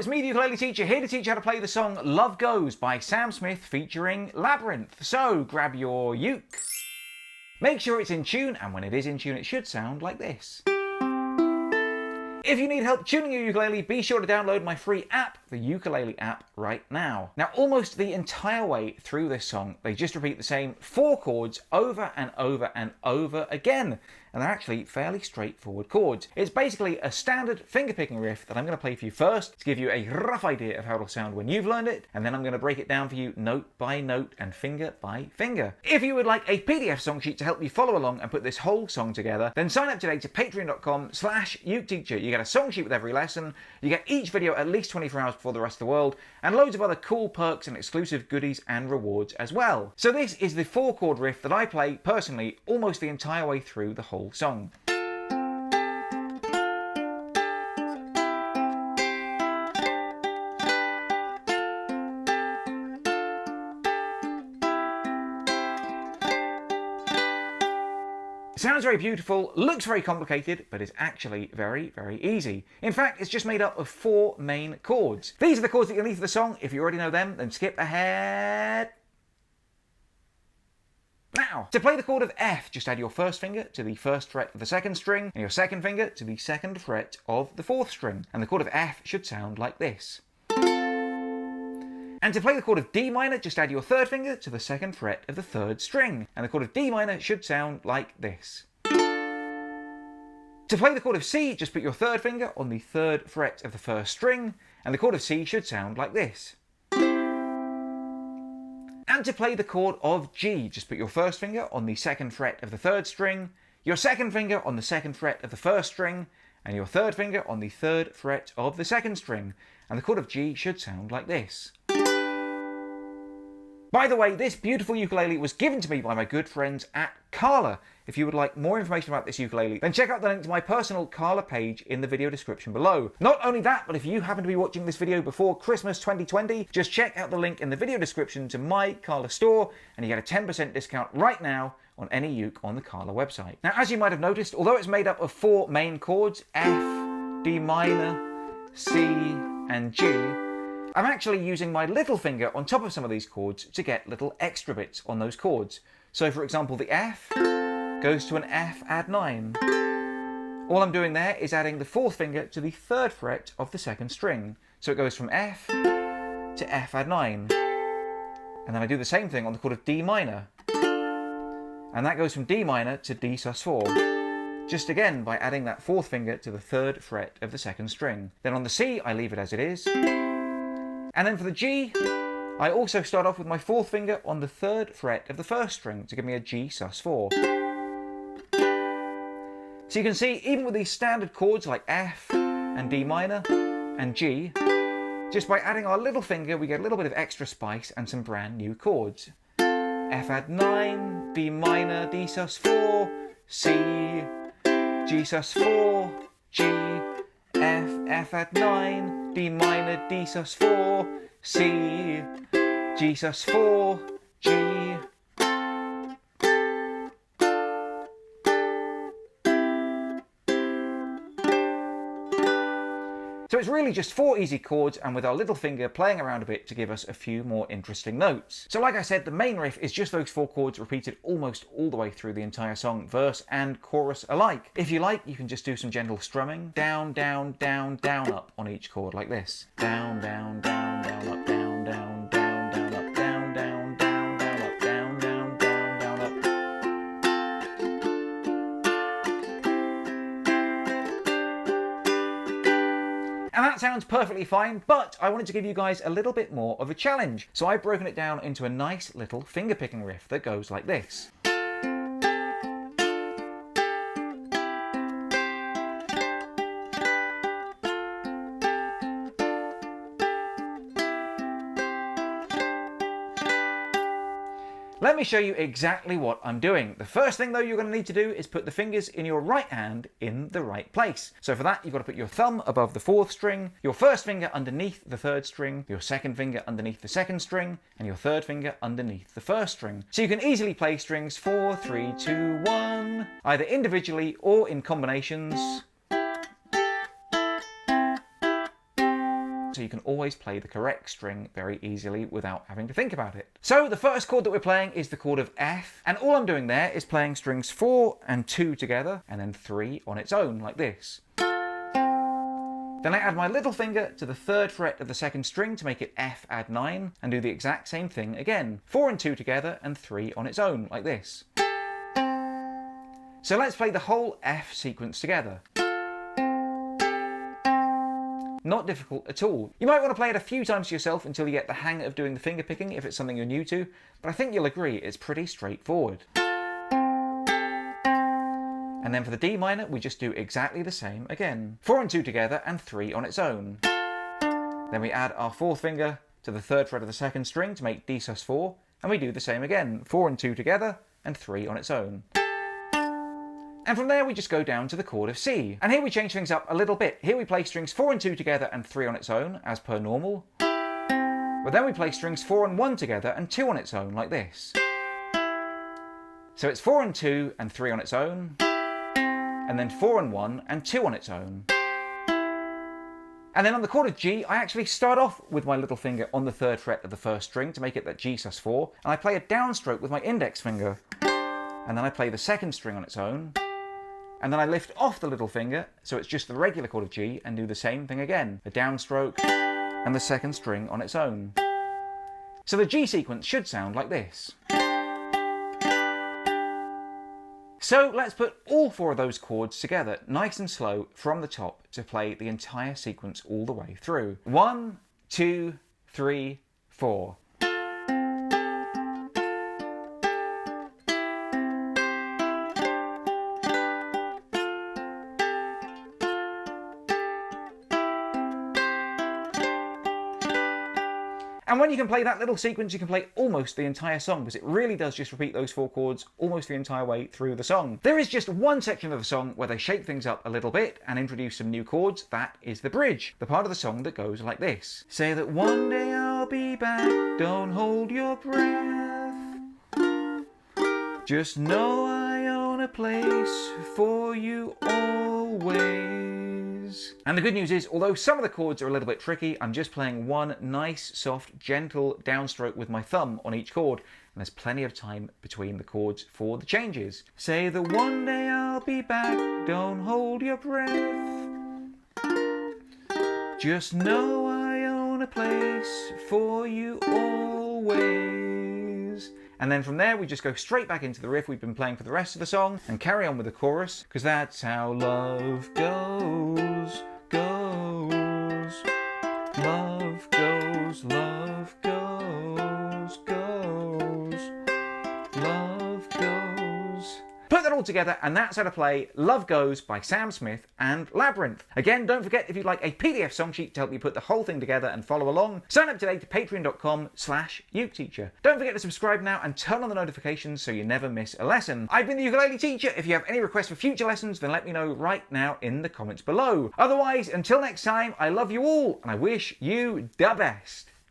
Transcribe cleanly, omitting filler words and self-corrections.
it's me, the ukulele teacher, here to teach you how to play the song Love Goes by Sam Smith featuring Labrinth. So grab your uke, make sure it's in tune, and when it is in tune it should sound like this. If you need help tuning your ukulele, be sure to download my free app, the Ukulele app, right now. Now, almost the entire way through this song, they just repeat the same 4 chords over and over and over again. And they're actually fairly straightforward chords. It's basically a standard fingerpicking riff that I'm going to play for you first to give you a rough idea of how it'll sound when you've learned it, and then I'm going to break it down for you note by note and finger by finger. If you would like a PDF song sheet to help you follow along and put this whole song together, then sign up today to patreon.com/uketeacher. You get a song sheet with every lesson, you get each video at least 24 hours before the rest of the world, and loads of other cool perks and exclusive goodies and rewards as well. So this is the 4-chord riff that I play personally almost the entire way through the whole song. Sounds very beautiful, looks very complicated, but is actually very, very easy. In fact, it's just made up of 4 main chords. These are the chords that you need for the song. If you already know them, then skip ahead. Now, to play the chord of F, just add your first finger to the 1st fret of the 2nd string, and your 2nd finger to the 2nd fret of the 4th string. And the chord of F should sound like this. And to play the chord of D minor, just add your 3rd finger to the 2nd fret of the 3rd string. And the chord of D minor should sound like this. To play the chord of C, just put your 3rd finger on the 3rd fret of the 1st string. And the chord of C should sound like this. And to play the chord of G, just put your 1st finger on the 2nd fret of the 3rd string, your 2nd finger on the 2nd fret of the 1st string, and your 3rd finger on the 3rd fret of the 2nd string. And the chord of G should sound like this. By the way, this beautiful ukulele was given to me by my good friends at Kala. If you would like more information about this ukulele, then check out the link to my personal Kala page in the video description below. Not only that, but if you happen to be watching this video before Christmas 2020, just check out the link in the video description to my Kala store, and you get a 10% discount right now on any uke on the Kala website. Now, as you might have noticed, although it's made up of 4 main chords, F, D minor, C, and G, I'm actually using my little finger on top of some of these chords to get little extra bits on those chords. So for example, the F goes to an F add 9. All I'm doing there is adding the 4th finger to the 3rd fret of the 2nd string. So it goes from F to F add 9. And then I do the same thing on the chord of D minor. And that goes from D minor to D sus4. Just again by adding that 4th finger to the 3rd fret of the 2nd string. Then on the C, I leave it as it is. And then for the G, I also start off with my 4th finger on the 3rd fret of the 1st string to give me a G sus4. So you can see, even with these standard chords like F and D minor and G, just by adding our little finger we get a little bit of extra spice and some brand new chords. F add 9, D minor, D sus4, C, G sus4, G, F add 9, D minor, D sus4, C, G sus4, G. So it's really just 4 easy chords, and with our little finger playing around a bit to give us a few more interesting notes. So like I said, the main riff is just those 4 chords repeated almost all the way through the entire song, verse and chorus alike. If you like, you can just do some gentle strumming, down, down, down, down, up on each chord like this. Down, down, down, down, up, down, down, down, down, up, down, down, down, down, up, down, down, down, down, up. And that sounds perfectly fine, but I wanted to give you guys a little bit more of a challenge. So I've broken it down into a nice little fingerpicking riff that goes like this. Let me show you exactly what I'm doing. The first thing though you're going to need to do is put the fingers in your right hand in the right place. So for that you've got to put your thumb above the 4th string, your 1st finger underneath the 3rd string, your 2nd finger underneath the 2nd string, and your 3rd finger underneath the 1st string. So you can easily play strings 4, 3, 2, 1, either individually or in combinations. so you can always play the correct string very easily without having to think about it. So the first chord that we're playing is the chord of F, and all I'm doing there is playing strings 4 and 2 together, and then 3 on its own, like this. Then I add my little finger to the 3rd fret of the 2nd string to make it F add 9, and do the exact same thing again. 4 and 2 together, and 3 on its own, like this. So let's play the whole F sequence together. Not difficult at all. You might want to play it a few times yourself until you get the hang of doing the finger picking if it's something you're new to, but I think you'll agree it's pretty straightforward. And then for the D minor, we just do exactly the same again. 4 and 2 together, and 3 on its own. Then we add our 4th finger to the 3rd fret of the 2nd string to make D sus4, and we do the same again. 4 and 2 together, and 3 on its own. And from there we just go down to the chord of C. And here we change things up a little bit. Here we play strings 4 and 2 together and 3 on its own, as per normal. But then we play strings 4 and 1 together and 2 on its own, like this. So it's 4 and 2 and 3 on its own, and then 4 and 1 and 2 on its own. And then on the chord of G, I actually start off with my little finger on the 3rd fret of the 1st string to make it that G sus4, and I play a downstroke with my index finger. And then I play the 2nd string on its own, and then I lift off the little finger, so it's just the regular chord of G, and do the same thing again. A downstroke, and the 2nd string on its own. So the G sequence should sound like this. So let's put all 4 of those chords together, nice and slow, from the top to play the entire sequence all the way through. 1, 2, 3, 4. And when you can play that little sequence, you can play almost the entire song, because it really does just repeat those 4 chords almost the entire way through the song. There is just one section of the song where they shake things up a little bit and introduce some new chords. That is the bridge, the part of the song that goes like this. Say that one day I'll be back, don't hold your breath. Just know I own a place for you always. And the good news is, although some of the chords are a little bit tricky, I'm just playing one nice, soft, gentle downstroke with my thumb on each chord, and there's plenty of time between the chords for the changes. Say that one day I'll be back, don't hold your breath. Just know I own a place for you always. And then from there we just go straight back into the riff we've been playing for the rest of the song and carry on with the chorus, because that's how love goes, goes. Love goes, love goes, goes. Love goes. Put that all together, and that's how to play Love Goes by Sam Smith and Labrinth. Again, don't forget, if you'd like a PDF song sheet to help you put the whole thing together and follow along, sign up today to patreon.com/uketeacher. Don't forget to subscribe now and turn on the notifications so you never miss a lesson. I've been the Ukulele Teacher. If you have any requests for future lessons, then let me know right now in the comments below. Otherwise, until next time, I love you all, and I wish you the best.